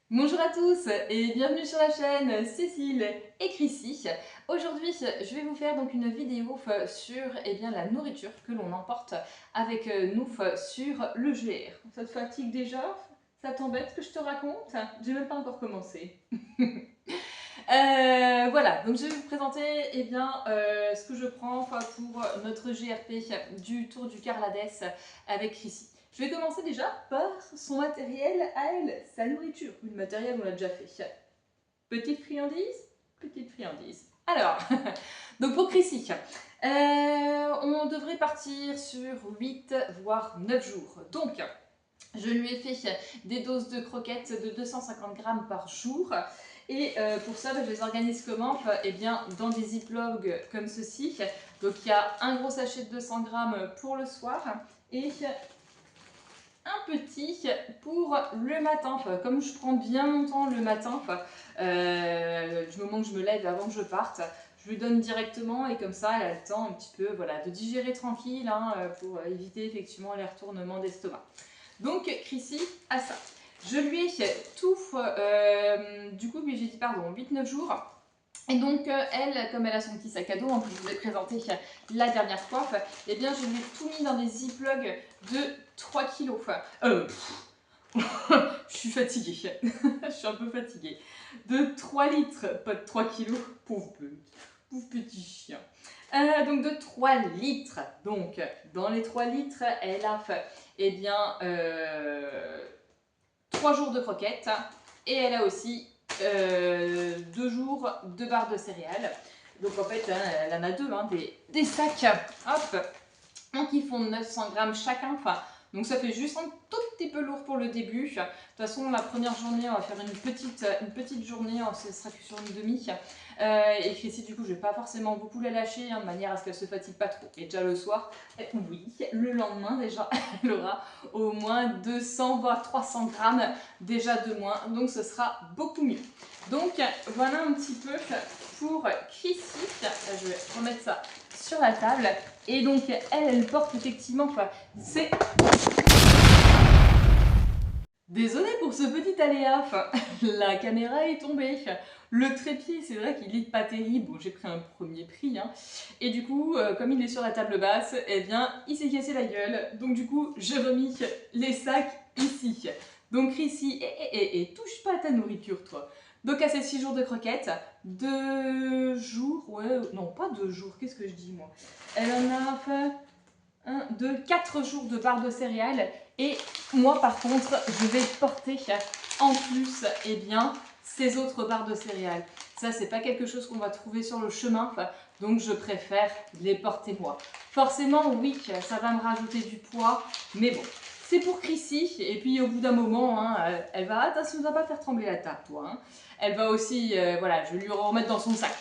Bonjour à tous et bienvenue sur la chaîne Cécile et Chrissy. Aujourd'hui, je vais vous faire donc une vidéo sur la nourriture que l'on emporte avec nous sur le GR. Ça te fatigue déjà? Ça t'embête que je te raconte? J'ai même pas encore commencé. Voilà, donc je vais vous présenter ce que je prends pour notre GRP du Tour du Carladès avec Chrissy. Je vais commencer déjà par son matériel à elle, sa nourriture. Le matériel, on l'a déjà fait. Petite friandise, petite friandise. Alors, donc pour Chrissy, on devrait partir sur 8 voire 9 jours. Donc, je lui ai fait des doses de croquettes de 250 grammes par jour. Et pour ça, je les organise comment? Dans des ziplocs comme ceci. Donc il y a un gros sachet de 200 grammes pour le soir et un petit pour le matin. Comme je prends bien mon temps le matin, du moment que je me lève avant que je parte, je lui donne directement et comme ça elle a le temps un petit peu de digérer tranquille pour éviter effectivement les retournements d'estomac. Donc Chrissy a ça. Je lui ai tout, du coup j'ai dit pardon, 8-9 jours. Et donc elle, comme elle a son petit sac à dos, que je vous ai présenté la dernière fois, je lui ai tout mis dans des ziplocs de 3 kilos. Je suis fatiguée, je suis un peu fatiguée. De 3 litres, pas de 3 kilos, pauvre petit chien. Donc de 3 litres. Donc dans les 3 litres, elle a eh bien, 3 jours de croquettes et elle a aussi 2 jours de barres de céréales. Donc en fait, elle en a deux, des sacs, hop, qui font 900 grammes chacun. Donc ça fait juste un tout petit peu lourd pour le début. De toute façon, la première journée, on va faire une petite journée, ce sera que sur une demi. Et Chrissy, du coup, je vais pas forcément beaucoup la lâcher, de manière à ce qu'elle se fatigue pas trop. Et déjà le soir, oui, le lendemain déjà, elle aura au moins 200 voire 300 grammes déjà de moins. Donc ce sera beaucoup mieux. Donc voilà un petit peu pour Chrissy. Je vais remettre ça sur la table. Et donc elle porte effectivement, c'est... Désolée pour ce petit aléa, la caméra est tombée. Le trépied, c'est vrai qu'il est pas terrible. Bon, j'ai pris un premier prix. Et du coup, comme il est sur la table basse, il s'est cassé la gueule. Donc du coup, j'ai remis les sacs ici. Donc ici, touche pas à ta nourriture, toi. Donc à ces 6 jours de croquettes, 2 jours, non pas 2 jours, qu'est-ce que je dis moi? Elle en a fait 1, 2, 4 jours de barres de céréales. Et moi, par contre, je vais porter en plus ces autres barres de céréales. Ça, c'est pas quelque chose qu'on va trouver sur le chemin, donc je préfère les porter moi. Forcément, oui, ça va me rajouter du poids, mais bon, c'est pour Chrissy. Et puis au bout d'un moment, elle va, attention, ne va pas faire trembler la table, toi. Elle va aussi, je vais lui remettre dans son sac.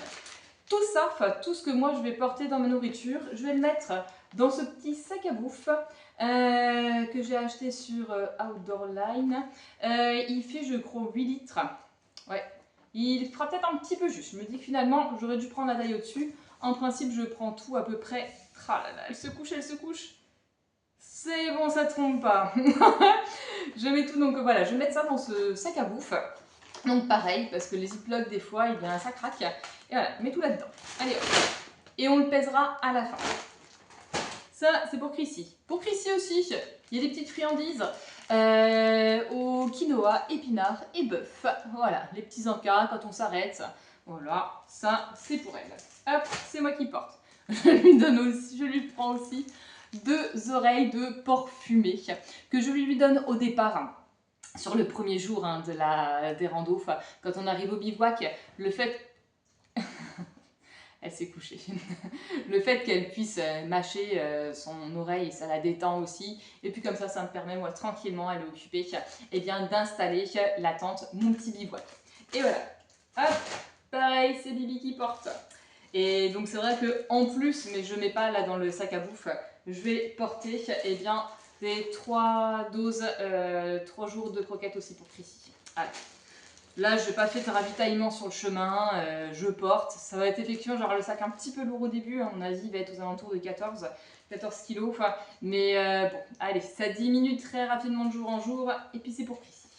Tout ça, tout ce que moi je vais porter dans ma nourriture, je vais le mettre dans ce petit sac à bouffe que j'ai acheté sur Outdoor Line. Il fait, je crois, 8 litres. Ouais, il fera peut-être un petit peu juste. Je me dis que finalement, j'aurais dû prendre la taille au-dessus. En principe, je prends tout à peu près. Ah là là, elle se couche, elle se couche. C'est bon, ça ne trompe pas. Je mets tout, donc voilà, je vais mettre ça dans ce sac à bouffe. Donc pareil, parce que les ziplocs, des fois, ça craque. Et voilà, mets tout là-dedans. Allez hop. Et on le pèsera à la fin. Ça, c'est pour Chrissy. Pour Chrissy aussi, il y a des petites friandises au quinoa, épinards et bœuf. Voilà, les petits encas quand on s'arrête. Voilà, ça, c'est pour elle. Hop, c'est moi qui porte. Je lui prends aussi 2 oreilles de porc fumé que je lui donne au départ. Sur le premier jour des randos, quand on arrive au bivouac, le fait... Elle s'est couchée. Le fait qu'elle puisse mâcher son oreille, ça la détend aussi. Et puis comme ça me permet, moi, tranquillement, elle est occupée, d'installer la tente, mon petit bivouac. Et voilà. Hop, pareil, c'est Bibi qui porte. Et donc c'est vrai que en plus, mais je ne mets pas là dans le sac à bouffe, je vais porter des 3 doses, 3 jours de croquettes aussi pour Chrissy. Allez. Là, je n'ai pas fait de ravitaillement sur le chemin, je porte. Ça va être effectivement, genre le sac un petit peu lourd au début. À mon avis, il va être aux alentours de 14 kilos. Mais bon, allez, ça diminue très rapidement de jour en jour. Et puis c'est pour Chrissy.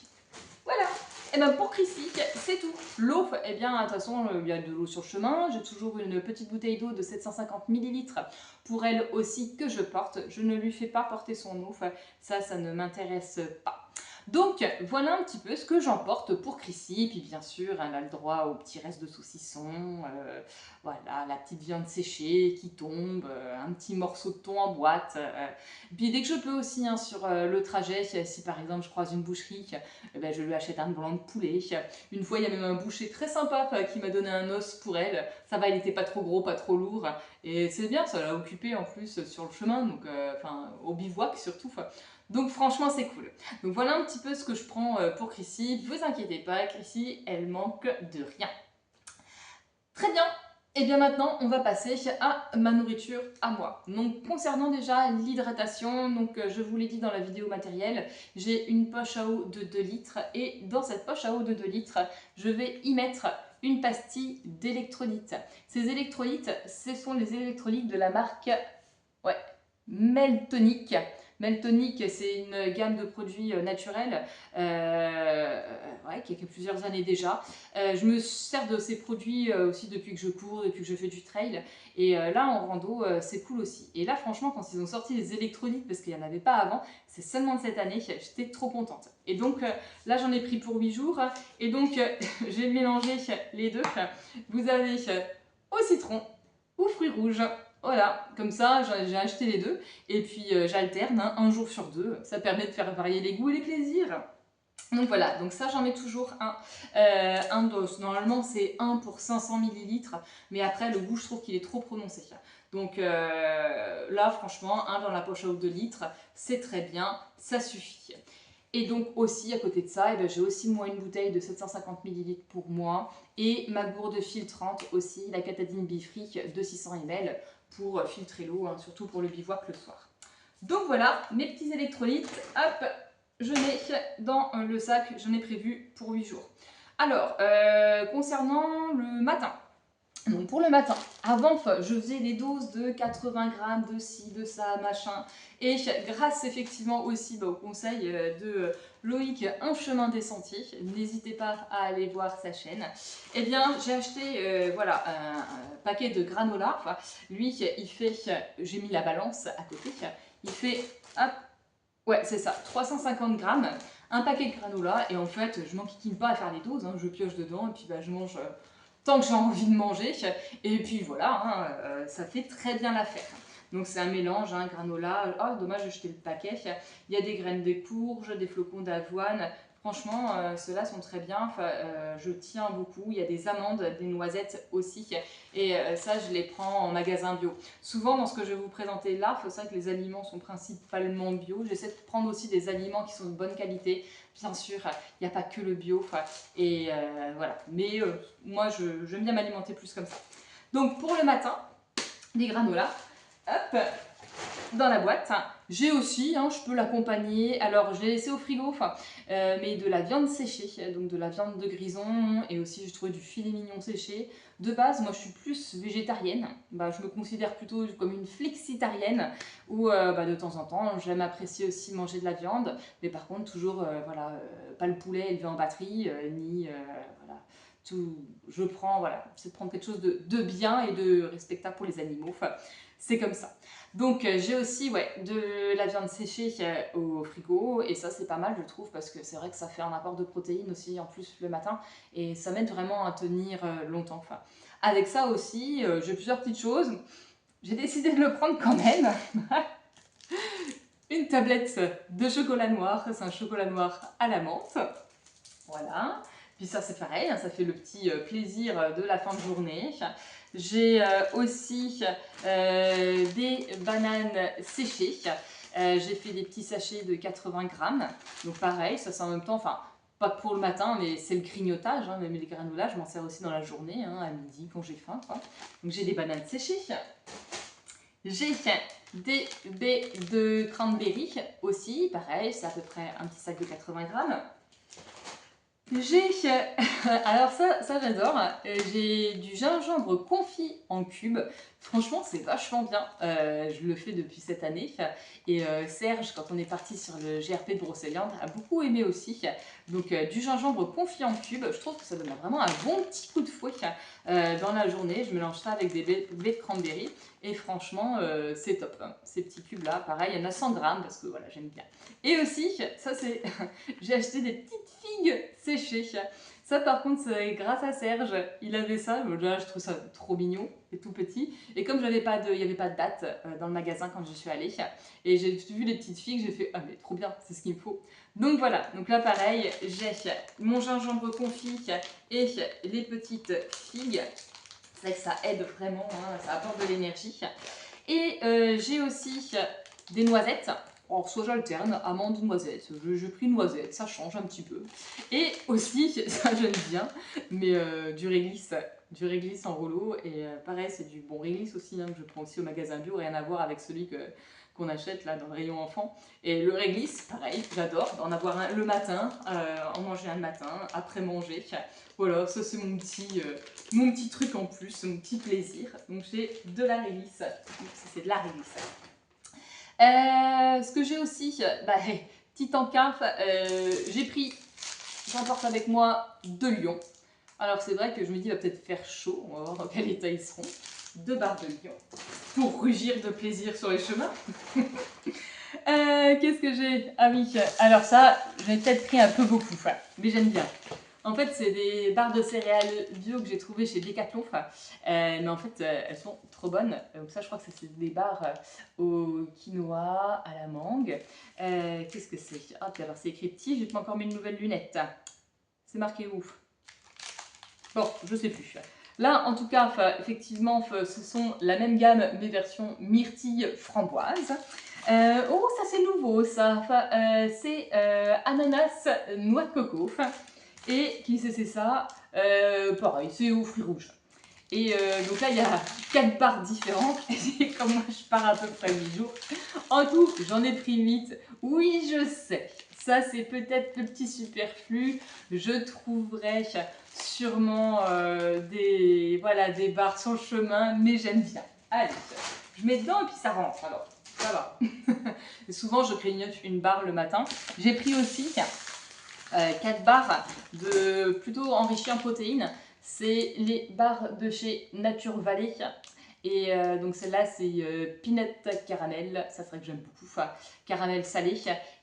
Voilà. Et ben pour Chrissy, c'est tout. L'eau, eh bien, de toute façon, il y a de l'eau sur le chemin. J'ai toujours une petite bouteille d'eau de 750 millilitres pour elle aussi que je porte. Je ne lui fais pas porter son eau, ça ne m'intéresse pas. Donc voilà un petit peu ce que j'emporte pour Chrissy, puis bien sûr elle a le droit au petit reste de saucisson, voilà, la petite viande séchée qui tombe, un petit morceau de thon en boîte, puis dès que je peux aussi hein, sur le trajet, si par exemple je croise une boucherie, ben, je lui achète un blanc de poulet. Une fois il y a même un boucher très sympa qui m'a donné un os pour elle, ça va, il n'était pas trop gros, pas trop lourd, et c'est bien, ça l'a occupé en plus sur le chemin, donc enfin au bivouac surtout. Donc franchement c'est cool. Donc voilà un petit peu ce que je prends pour Chrissy. Vous inquiétez pas, Chrissy, elle manque de rien. Très bien. Et bien maintenant, on va passer à ma nourriture à moi. Donc concernant déjà l'hydratation, donc je vous l'ai dit dans la vidéo matérielle, j'ai une poche à eau de 2 litres et dans cette poche à eau de 2 litres, je vais y mettre une pastille d'électrolytes. Ces électrolytes, ce sont les électrolytes de la marque Meltonic. Meltonic, c'est une gamme de produits naturels qui a plusieurs années déjà. Je me sers de ces produits aussi depuis que je cours, depuis que je fais du trail. Et là, en rando, c'est cool aussi. Et là, franchement, quand ils ont sorti les électrolytes, parce qu'il n'y en avait pas avant, c'est seulement de cette année, j'étais trop contente. Et donc là, j'en ai pris pour 8 jours. Et donc, j'ai mélangé les deux. Vous avez au citron ou fruits rouges. Voilà, comme ça j'ai acheté les deux et puis j'alterne hein, un jour sur deux, ça permet de faire varier les goûts et les plaisirs. Donc voilà, donc ça j'en mets toujours un dose. Normalement c'est 1 pour 500 millilitres, mais après le goût je trouve qu'il est trop prononcé. Donc là franchement, un dans la poche à eau de 2 litres, c'est très bien, ça suffit. Et donc aussi à côté de ça, eh ben, j'ai aussi moi une bouteille de 750 ml pour moi et ma gourde filtrante aussi, la Katadyn Bifree de 600 ml pour filtrer l'eau, hein, surtout pour le bivouac le soir. Donc voilà, mes petits électrolytes, hop, je mets dans le sac, j'en ai prévu pour 8 jours. Alors, concernant le matin, donc pour le matin, avant je faisais des doses de 80 grammes de ci, de ça, machin. Et grâce effectivement aussi au conseil de Loïc, Un chemin des sentiers, n'hésitez pas à aller voir sa chaîne. Eh bien j'ai acheté voilà, un paquet de granola. Enfin, lui il fait, j'ai mis la balance à côté, il fait, hop, ouais c'est ça, 350 grammes, un paquet de granola. Et en fait je m'enquiquine pas à faire les doses, hein, je pioche dedans et puis bah, je mange... tant que j'ai envie de manger, et puis voilà, hein, ça fait très bien l'affaire. Donc c'est un mélange, hein, granola, oh dommage j'ai jeté le paquet, il y a des graines de courge, des flocons d'avoine, franchement ceux-là sont très bien, je tiens beaucoup, il y a des amandes, des noisettes aussi, et ça je les prends en magasin bio. Souvent dans ce que je vais vous présenter là, c'est vrai que les aliments sont principalement bio, j'essaie de prendre aussi des aliments qui sont de bonne qualité. Bien sûr, il n'y a pas que le bio, et voilà. Mais moi, j'aime bien m'alimenter plus comme ça. Donc, pour le matin, des granolas, hop, dans la boîte. J'ai aussi, hein, je peux l'accompagner, alors je l'ai laissé au frigo, mais de la viande séchée, donc de la viande de grison, et aussi je trouvais du filet mignon séché. De base, moi je suis plus végétarienne, je me considère plutôt comme une flexitarienne, où de temps en temps j'aime apprécier aussi manger de la viande, mais par contre toujours, pas le poulet élevé en batterie, ni voilà, tout, je prends, voilà, c'est de prendre quelque chose de bien et de respectable pour les animaux, c'est comme ça. Donc j'ai aussi de la viande séchée au frigo, et ça c'est pas mal je trouve, parce que c'est vrai que ça fait un apport de protéines aussi en plus le matin, et ça m'aide vraiment à tenir longtemps. Avec ça aussi, j'ai plusieurs petites choses. J'ai décidé de le prendre quand même. Une tablette de chocolat noir, c'est un chocolat noir à la menthe. Voilà. Puis ça c'est pareil, hein, ça fait le petit plaisir de la fin de journée. J'ai aussi des bananes séchées. J'ai fait des petits sachets de 80 grammes. Donc pareil, ça c'est en même temps, enfin pas que pour le matin, mais c'est le grignotage. Hein, même les granolas, je m'en sers aussi dans la journée, hein, à midi quand j'ai faim. Donc j'ai des bananes séchées. J'ai des baies de cranberry aussi, pareil, c'est à peu près un petit sac de 80 grammes. Alors ça j'adore. J'ai du gingembre confit en cubes. Franchement, c'est vachement bien. Je le fais depuis cette année. Et Serge, quand on est parti sur le GRP de Brocéliande, a beaucoup aimé aussi. Donc du gingembre confit en cubes, je trouve que ça donne vraiment un bon petit coup de fouet dans la journée. Je mélange ça avec des baies de cranberry. Et franchement, c'est top. Ces petits cubes-là, pareil, il y en a 100 grammes parce que voilà, j'aime bien. Et aussi, ça c'est... j'ai acheté des petites figues séchées. Ça par contre, c'est grâce à Serge, il avait ça. Déjà, je trouve ça trop mignon et tout petit. Et comme il n'y avait pas de date dans le magasin quand je suis allée, et j'ai vu les petites figues, j'ai fait ah mais trop bien, c'est ce qu'il me faut. Donc voilà, donc là pareil, j'ai mon gingembre confit et les petites figues. C'est vrai que ça aide vraiment, hein, ça apporte de l'énergie. Et j'ai aussi des noisettes. Alors, soit j'alterne, amandes, noisettes. Je pris noisette, ça change un petit peu. Et aussi, ça j'aime bien, mais du réglisse. Du réglisse en rouleau. Et pareil, c'est du bon réglisse aussi, hein, que je prends aussi au magasin bio. Rien à voir avec celui qu'on achète là dans le rayon enfant. Et le réglisse, pareil, j'adore d'en avoir un le matin, en manger un le matin, après manger. Voilà, ça c'est mon petit truc en plus, mon petit plaisir. Donc j'ai de la réglisse. C'est de la réglisse. Ce que j'ai aussi, petit encart, j'emporte avec moi 2 lions. Alors c'est vrai que je me dis, il va peut-être faire chaud, on va voir dans quel état ils seront. 2 barres de lion pour rugir de plaisir sur les chemins. Qu'est-ce que j'ai? Ah oui, alors ça, j'en ai peut-être pris un peu beaucoup, mais j'aime bien. En fait, c'est des barres de céréales bio que j'ai trouvées chez Decathlon. Mais en fait, elles sont trop bonnes. Donc ça, je crois que c'est des barres au quinoa, à la mangue. Qu'est-ce que c'est? Ah, puis alors c'est écrit petit, j'ai pas encore mis une nouvelle lunette. C'est marqué où? Bon, je sais plus. Là, en tout cas, effectivement, ce sont la même gamme, mais version myrtille framboise. Oh, ça c'est nouveau, ça. C'est ananas noix de coco. Et qui c'est ça? Pareil, c'est aux fruits rouges. Et donc là, il y a 4 barres différentes. Et comme moi, je pars à peu près 8 jours. En tout, j'en ai pris 8. Oui, je sais. Ça, c'est peut-être le petit superflu. Je trouverai sûrement des barres sur le chemin, mais j'aime bien. Allez, je mets dedans et puis ça rentre alors. Ça va. Et souvent, je grignote une barre le matin. J'ai pris aussi 4 barres plutôt enrichies en protéines. C'est les barres de chez Nature Valley. Et donc celle-là, c'est peanut caramel. Ça, c'est vrai que j'aime beaucoup. Caramel salé.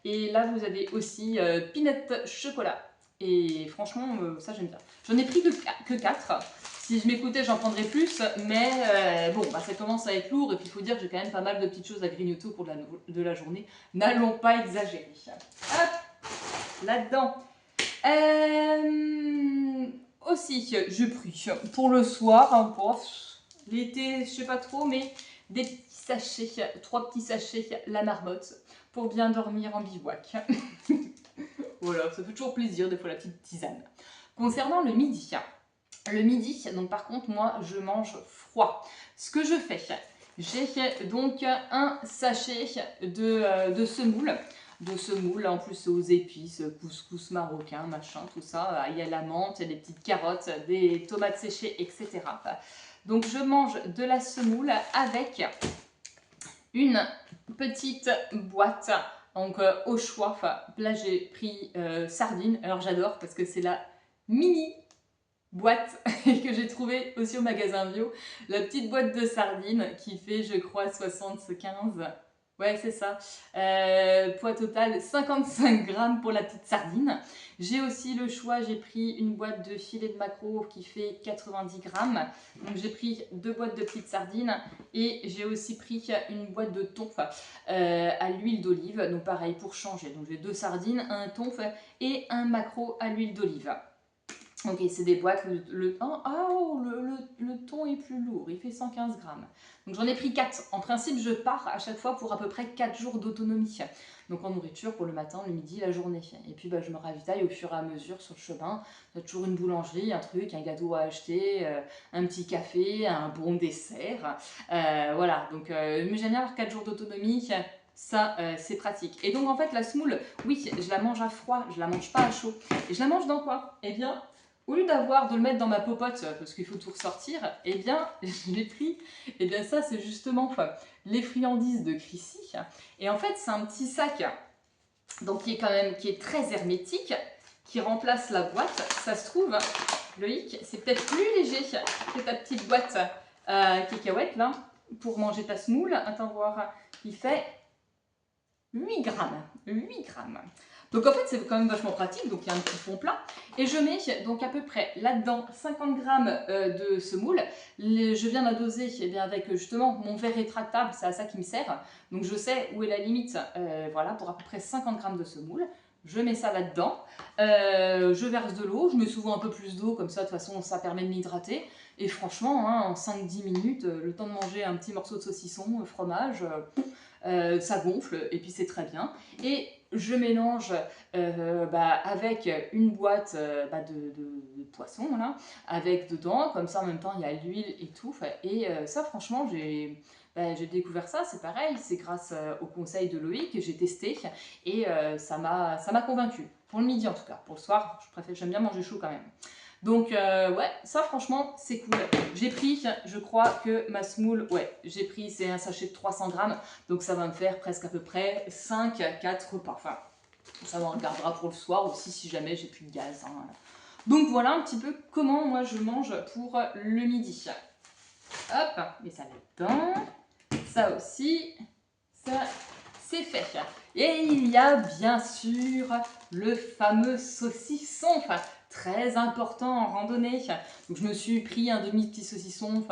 Et là, vous avez aussi peanut chocolat. Et franchement, ça, j'aime bien. J'en ai pris que 4. Si je m'écoutais, j'en prendrais plus. Mais ça commence à être lourd. Et puis, il faut dire que j'ai quand même pas mal de petites choses à grignoter au cours de la journée. N'allons pas exagérer. Hop, là-dedans. Aussi, je pris pour le soir, hein, l'été, je sais pas trop, mais des petits sachets, 3 petits sachets, la marmotte, pour bien dormir en bivouac. Voilà, ça fait toujours plaisir, des fois la petite tisane. Concernant le midi, donc par contre, moi, je mange froid. Ce que je fais, j'ai donc un sachet de semoule. En plus aux épices, couscous marocain, machin, tout ça. Il y a la menthe, il y a des petites carottes, des tomates séchées, etc. Donc je mange de la semoule avec une petite boîte, donc au choix. Là j'ai pris sardines, alors j'adore parce que c'est la mini boîte que j'ai trouvée aussi au magasin bio. La petite boîte de sardines qui fait, je crois, 75. Ouais, c'est ça. Poids total, 55 grammes pour la petite sardine. J'ai aussi le choix, j'ai pris une boîte de filet de maquereau qui fait 90 grammes. Donc j'ai pris 2 boîtes de petites sardines et j'ai aussi pris une boîte de thon à l'huile d'olive. Donc pareil pour changer. Donc j'ai 2 sardines, un thon et un maquereau à l'huile d'olive. Ok, c'est des boîtes, le thon est plus lourd, il fait 115 grammes. Donc j'en ai pris 4. En principe, je pars à chaque fois pour à peu près 4 jours d'autonomie. Donc en nourriture pour le matin, le midi, la journée. Et puis je me ravitaille au fur et à mesure sur le chemin. Il y a toujours une boulangerie, un truc, un gâteau à acheter, un petit café, un bon dessert. Voilà, donc mais j'aime bien avoir 4 jours d'autonomie. ça c'est pratique. Et donc en fait la semoule, oui, je la mange à froid, je la mange pas à chaud. Et je la mange dans quoi? Eh bien, au lieu de le mettre dans ma popote, parce qu'il faut tout ressortir, eh bien, je l'ai pris, eh bien ça c'est justement les friandises de Chrissy. Et en fait c'est un petit sac, donc qui est très hermétique, qui remplace la boîte. Ça se trouve, Loïc, c'est peut-être plus léger que ta petite boîte cacahuètes là, pour manger ta semoule. Attends voir, il fait 8 grammes. 8 grammes. Donc en fait, c'est quand même vachement pratique. Donc il y a un petit fond plat. Et je mets donc à peu près là-dedans 50 grammes de semoule. Je viens la doser eh bien, avec justement mon verre rétractable. C'est à ça qui me sert. Donc je sais où est la limite voilà, pour à peu près 50 grammes de semoule. Je mets ça là-dedans, je verse de l'eau, je mets souvent un peu plus d'eau, comme ça de toute façon ça permet de m'hydrater. Et franchement, hein, en 5-10 minutes, le temps de manger un petit morceau de saucisson, fromage, ça gonfle et puis c'est très bien. Et je mélange avec une boîte de poisson, là, avec dedans, comme ça en même temps il y a l'huile et tout. Et ça franchement j'ai découvert ça, c'est pareil, c'est grâce au conseil de Loïc que j'ai testé et ça m'a convaincu. Pour le midi en tout cas, pour le soir, j'aime bien manger chaud quand même. Donc ouais, ça franchement c'est cool. J'ai pris, je crois que ma semoule, ouais, j'ai pris, c'est un sachet de 300 grammes, donc ça va me faire presque à peu près 5 à 4 repas. Enfin, ça m'en regardera pour le soir aussi si jamais j'ai plus de gaz. Hein. Donc voilà un petit peu comment moi je mange pour le midi. Hop, mais ça là-dedans. Ça aussi, ça c'est fait. Et il y a bien sûr le fameux saucisson, très important en randonnée. Donc je me suis pris un demi-petit saucisson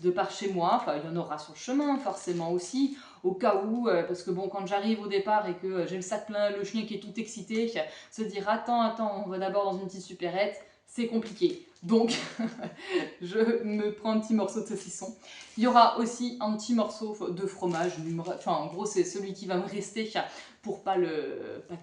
de par chez moi. Il y en aura sur le chemin forcément aussi, au cas où, parce que bon, quand j'arrive au départ et que j'ai le sac plein, le chien qui est tout excité, se dire attends, on va d'abord dans une petite supérette, c'est compliqué. Donc, je me prends un petit morceau de saucisson. Il y aura aussi un petit morceau de fromage. Enfin, en gros, c'est celui qui va me rester pour pas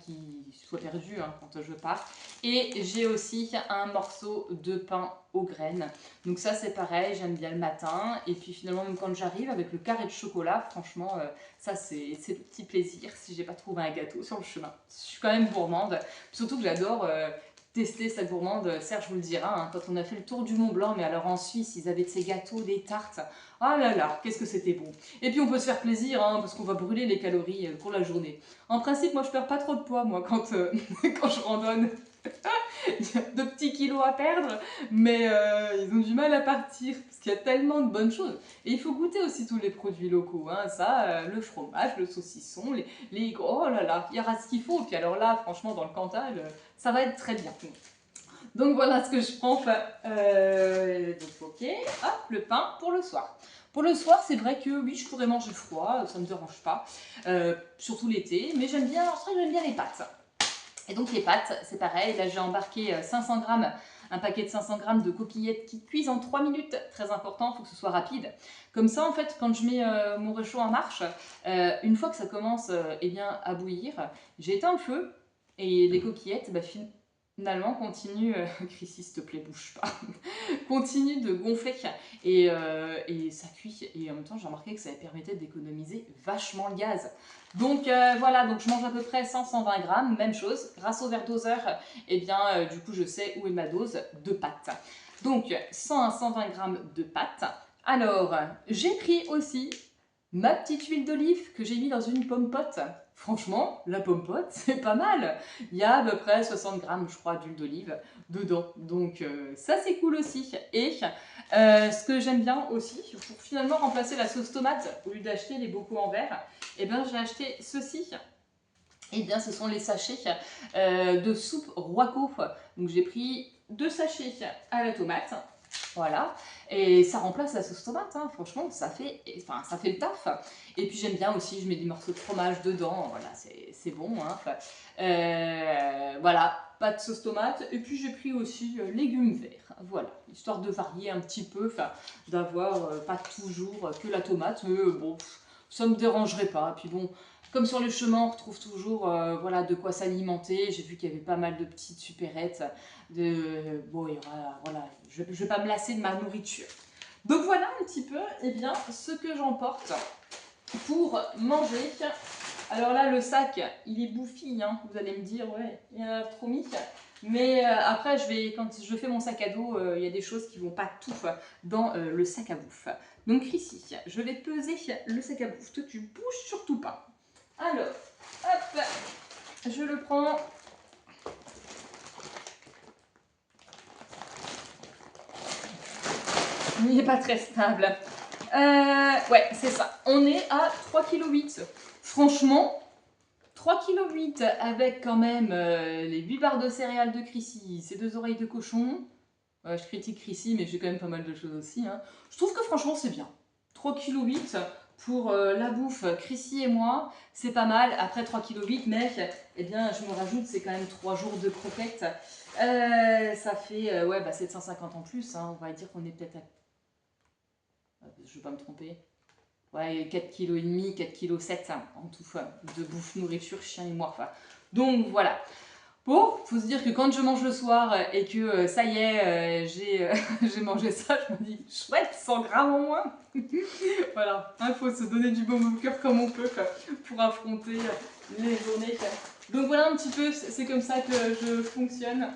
qu'il soit perdu hein, quand je pars. Et j'ai aussi un morceau de pain aux graines. Donc ça, c'est pareil, j'aime bien le matin. Et puis finalement, même quand j'arrive avec le carré de chocolat, franchement, ça, c'est le petit plaisir si j'ai pas trouvé un gâteau sur le chemin. Je suis quand même gourmande. Surtout que j'adore tester sa gourmande. Serge vous le dira, hein, quand on a fait le tour du Mont Blanc, mais alors en Suisse, ils avaient de ces gâteaux, des tartes. Ah là là, qu'est-ce que c'était bon. Et puis on peut se faire plaisir, hein, parce qu'on va brûler les calories pour la journée. En principe, moi je perds pas trop de poids, moi, quand je randonne. Il y a 2 petits kilos à perdre, mais ils ont du mal à partir, parce qu'il y a tellement de bonnes choses. Et il faut goûter aussi tous les produits locaux, hein, ça, le fromage, le saucisson, oh là là, il y aura ce qu'il faut. Et puis alors là, franchement, dans le Cantal, ça va être très bien. Donc voilà ce que je prends. Donc ok, hop, le pain pour le soir. Pour le soir, c'est vrai que oui, je pourrais manger froid, ça ne me dérange pas, surtout l'été, mais j'aime bien les pâtes. Et donc les pâtes, c'est pareil, là j'ai embarqué 500 grammes, un paquet de 500 grammes de coquillettes qui cuisent en 3 minutes, très important, il faut que ce soit rapide. Comme ça en fait, quand je mets mon réchaud en marche, une fois que ça commence eh bien, à bouillir, j'éteins le feu et les coquillettes finalement continuent, Chrissy s'il te plaît bouge pas, continue de gonfler et ça cuit et en même temps j'ai remarqué que ça permettait d'économiser vachement le gaz. Donc voilà, donc je mange à peu près 100-120 grammes, même chose, grâce au verre doseur, et bien du coup je sais où est ma dose de pâtes. Donc 100 à 120 grammes de pâtes. Alors j'ai pris aussi ma petite huile d'olive que j'ai mis dans une pomme-pote. Franchement, la pomme-pote, c'est pas mal. Il y a à peu près 60 grammes, je crois, d'huile d'olive dedans. Donc ça, c'est cool aussi. Et ce que j'aime bien aussi, pour finalement remplacer la sauce tomate, au lieu d'acheter les bocaux en verre, eh bien, j'ai acheté ceci. Eh bien, ce sont les sachets de soupe Royco. Donc j'ai pris 2 sachets à la tomate. Voilà, et ça remplace la sauce tomate, hein. Franchement, ça fait le taf. Et puis j'aime bien aussi, je mets des morceaux de fromage dedans, voilà, c'est bon. Hein. Voilà, pas de sauce tomate. Et puis j'ai pris aussi légumes verts, voilà, histoire de varier un petit peu, d'avoir pas toujours que la tomate, mais bon, ça me dérangerait pas. Puis bon, comme sur les chemins, on retrouve toujours voilà, de quoi s'alimenter. J'ai vu qu'il y avait pas mal de petites supérettes. Bon, et voilà, je ne vais pas me lasser de ma nourriture. Donc voilà un petit peu eh bien, ce que j'emporte pour manger Alors là, le sac, il est bouffi, hein. Vous allez me dire, ouais, il y en a trop mis. Mais après, quand je fais mon sac à dos, il y a des choses qui vont pas tout dans le sac à bouffe. Donc ici, je vais peser le sac à bouffe. Toi, tu bouges surtout pas. Alors, hop, je le prends. Il n'est pas très stable. Ouais, c'est ça. On est à 3,8 kg. Franchement, 3,8 kg avec quand même les 8 barres de céréales de Chrissy, ces 2 oreilles de cochon. Je critique Chrissy, mais j'ai quand même pas mal de choses aussi. Hein. Je trouve que franchement, c'est bien. 3,8 kg pour la bouffe, Chrissy et moi, c'est pas mal. Après 3,8 kg, mais eh bien, je me rajoute, c'est quand même 3 jours de croquettes. Ça fait ouais, 750 en plus. Hein. On va dire qu'on est peut-être à... Je ne vais pas me tromper. Ouais, 4,5 kg, 4,7 kg en tout, de bouffe, nourriture, chien et moi. Donc voilà. Bon, faut se dire que quand je mange le soir et que ça y est, j'ai mangé ça, je me dis chouette, 100 grammes en moins. Voilà, il faut se donner du baume au cœur comme on peut pour affronter les journées. Donc voilà un petit peu, c'est comme ça que je fonctionne.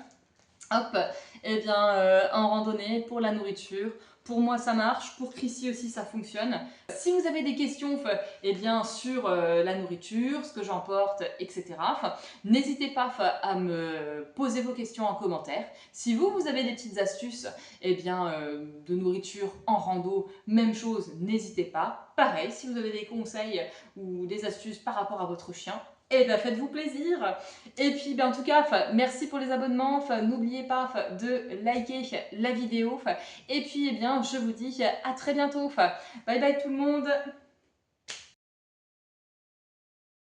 Hop, et bien en randonnée pour la nourriture. Pour moi ça marche, pour Chrissy aussi ça fonctionne. Si vous avez des questions eh bien, sur la nourriture, ce que j'emporte, etc., n'hésitez pas à me poser vos questions en commentaire. Si vous avez des petites astuces eh bien, de nourriture en rando, même chose, n'hésitez pas. Pareil, si vous avez des conseils ou des astuces par rapport à votre chien, eh bien, faites-vous plaisir. Et puis, en tout cas, merci pour les abonnements. N'oubliez pas de liker la vidéo. Et puis, eh bien, je vous dis à très bientôt. Bye bye tout le monde.